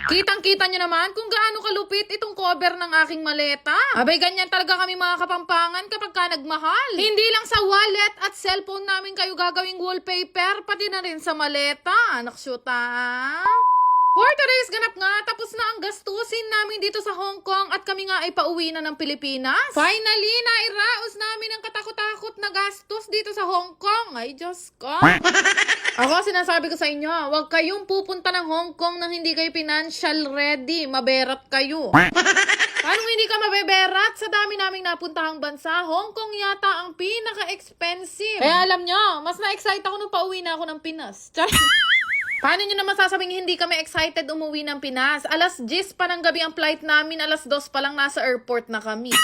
Kitang-kita nyo naman kung gaano kalupit itong cover ng aking maleta. Abay, ganyan talaga kami mga Kapampangan kapag ka nagmahal. Hindi lang sa wallet at cellphone namin kayo gagawing wallpaper, pati na rin sa maleta. Naksyuta. For today's ganap nga, tapos na ang gastusin namin dito sa Hong Kong at kami nga ay pauwi na ng Pilipinas. Finally, nairaos namin ang katakot-takot na gastos dito sa Hong Kong. Ay, Diyos ko. Ako, sinasabi ko sa inyo, huwag kayong pupunta ng Hong Kong nang hindi kayo financial ready. Maberat kayo. Paano hindi ka mabeberat? Sa dami naming napuntahang bansa, Hong Kong yata ang pinaka-expensive. Kaya alam nyo, mas na-excite ako nung pauwi na ako ng Pinas. Paano nyo naman sasabing hindi kami excited umuwi ng Pinas? Alas 10 pa ng gabi ang flight namin, alas 2 pa lang nasa airport na kami.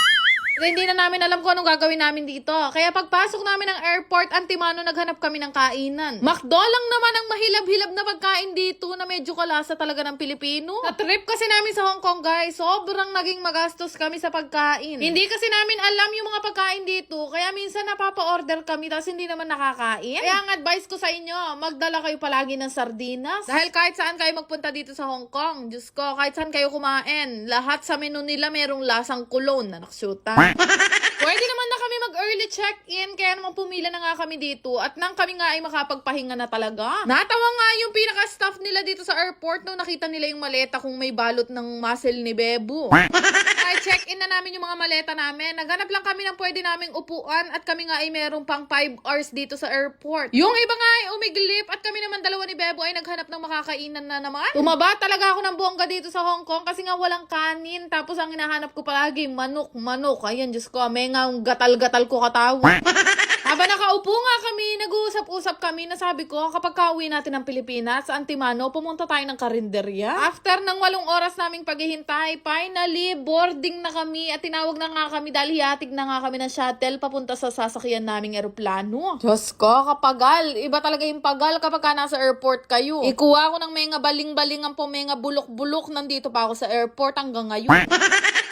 Hindi na namin alam kung anong gagawin namin dito. Kaya pagpasok namin ng airport, antimano naghanap kami ng kainan. McDo lang naman ang mahilab-hilab na pagkain dito na medyo kalasa talaga ng Pilipino. Sa trip kasi namin sa Hong Kong, guys, sobrang naging magastos kami sa pagkain. Hindi kasi namin alam yung mga pagkain dito, kaya minsan napapa-order kami tapos hindi naman nakakain. Kaya ang advice ko sa inyo, magdala kayo palagi ng sardinas. Dahil kahit saan kayo magpunta dito sa Hong Kong, Diyos ko, kahit saan kayo kumain, lahat sa menu nila merong lasang kulon na naksyuta. Pwede naman na kami mag-early check-in, kaya naman pumila na nga kami dito at nang kami nga ay makapagpahinga na talaga. Natawa nga yung pinaka-staff nila dito sa airport nung nakita nila yung maleta kung may balot ng muscle ni Bebo. Ay check-in na namin yung mga maleta namin. Naghanap lang kami ng pwede naming upuan at kami nga ay merong pang 5 hours dito sa airport. Yung iba nga ay umiglip at kami naman dalawa ni Bebo ay naghanap ng makakainan na naman. Tumaba talaga ako ng bongga dito sa Hong Kong kasi nga walang kanin. Tapos ang hinahanap ko palagi, manok. Ayan, Diyos ko, may nga gatal-gatal ko katawa. Habang nakaupo nga kami, nag-uusap-usap kami na sabi ko, kapag kauwi natin ng Pilipinas, sa Antimano, pumunta tayo ng karinderya. After ng 8 oras naming paghihintay, finally, boarding na kami at tinawag na nga kami dahil hiyatig na nga kami ng shuttle papunta sa sasakyan naming eroplano. Diyos ko, kapagal. Iba talaga yung pagal kapag ka nasa airport kayo. Ikuha ko ng mga baling-baling ang mga bulok-bulok, nandito pa ako sa airport hanggang ngayon.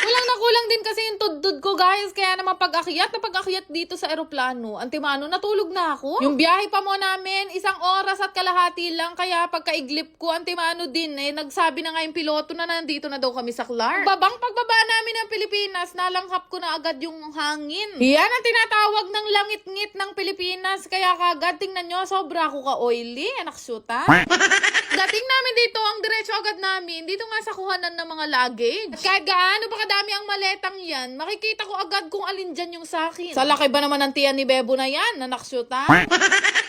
Kulang na kulang din kasi yung tudod ko, guys. Kaya naman pag-akyat dito sa eroplano, Antimano, natulog na ako. Yung biyahe pa mo namin, 1 oras at kalahati lang. Kaya pagkaiglip ko, Antimano din nagsabi na nga yung piloto na nandito na daw kami sa Clark. Pagbaba namin ng Pilipinas, nalanghap ko na agad yung hangin. Yan ang tinatawag ng langit-ngit ng Pilipinas. Kaya kagad, tingnan nyo, sobra ako ka-oily. Naksyuta. Dating namin dito, ang diretso agad namin, dito nga sa kuhanan ng mga luggage. At kahit gaano pa kadami ang maletang yan, makikita ko agad kung alin dyan yung sakin. Sa laki ba naman ng tiyan ni Bebo na yan, na naksyuta?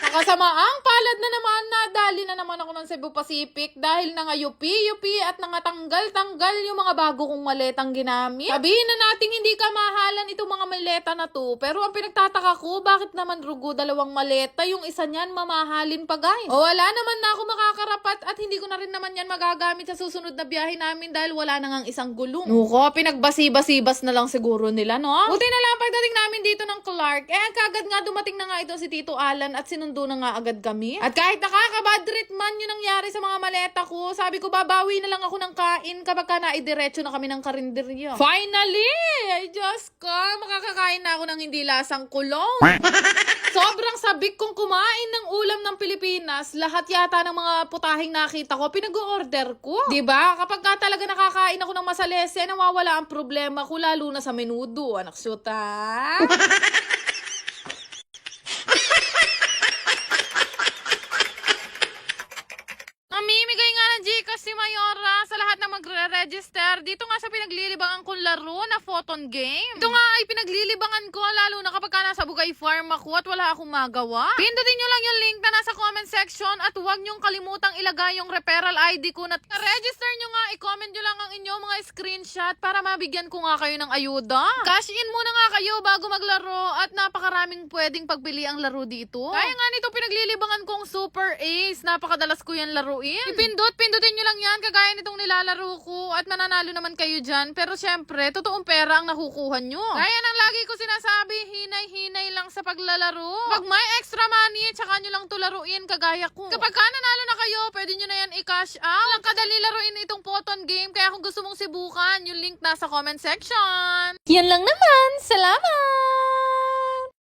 Nakasamaang palad na naman, nadali na naman ako ng Cebu Pacific dahil yupi at nangatanggal-tanggal yung mga bago kong maletang ginamit. Sabihin na natin hindi ka mahalan itong mga maleta na to, pero ang pinagtataka ko, bakit naman rugo 2 maleta, yung isa niyan mamahalin pa, guys. O wala naman na ako makakarapat at hindi ko na rin naman yan magagamit sa susunod na biyahe namin dahil wala na ngang isang gulong. Nuko, pinagbasi-basibas na lang siguro nila, no? Buti na lang pagdating namin dito ng Clark, kagad nga dumating na nga ito si Tito Alan at sinundo na nga agad kami. At kahit nakakabadrit man yung nangyari sa mga maleta ko, sabi ko babawi na lang ako ng kain kapag ka naidiretso na kami ng karinderya. Finally! Ay Diyos ko, makakakain na ako ng hindi lasang kulong. Sobrang sabik kong kumain ng ulam ng Pilipinas. Lahat yata ng mga putahing nakita ko, pinag-order ko. Diba? Kapag ka talaga nakakain ako ng masalese, nawawala ang problema ko, lalo na sa menudo. Anak syuta. Namimigay nga ng Gcash si Mayora sa lahat na magre-register dito nga sa pinaglilibangan kong laro na photon game. Ito nga ay pinaglilibangan ko lalo na kapag ka nasa Bugay Farm ako at wala akong magawa. Pindutin nyo lang yung link na nasa comment section at huwag nyong kalimutang ilagay yung referral ID ko na register nyo nga, i-comment nyo lang ang inyong mga screenshot para mabigyan ko nga kayo ng ayuda. Cash in muna nga kayo bago maglaro at napakaraming pwedeng pagpili ang laro dito. Kaya nga nito pinaglilibangan kong Super Ace, napakadalas ko yan laruin. Pindutin nyo lang yan kagaya nitong nilalaro ko at mananalo naman kayo dyan. Pero syempre, totoong pera ang nakukuha nyo. Kaya nang lagi ko sinasabi, hinay-hinay lang sa paglalaro. Pag may extra money, tsaka nyo lang to laruin kagaya ko. Kapag ka nanalo na kayo, pwede nyo na yan i-cash out. Lang kadali laruin itong photon game. Kaya kung gusto mong sibukan, yung link nasa comment section. Yan lang naman. Salamat!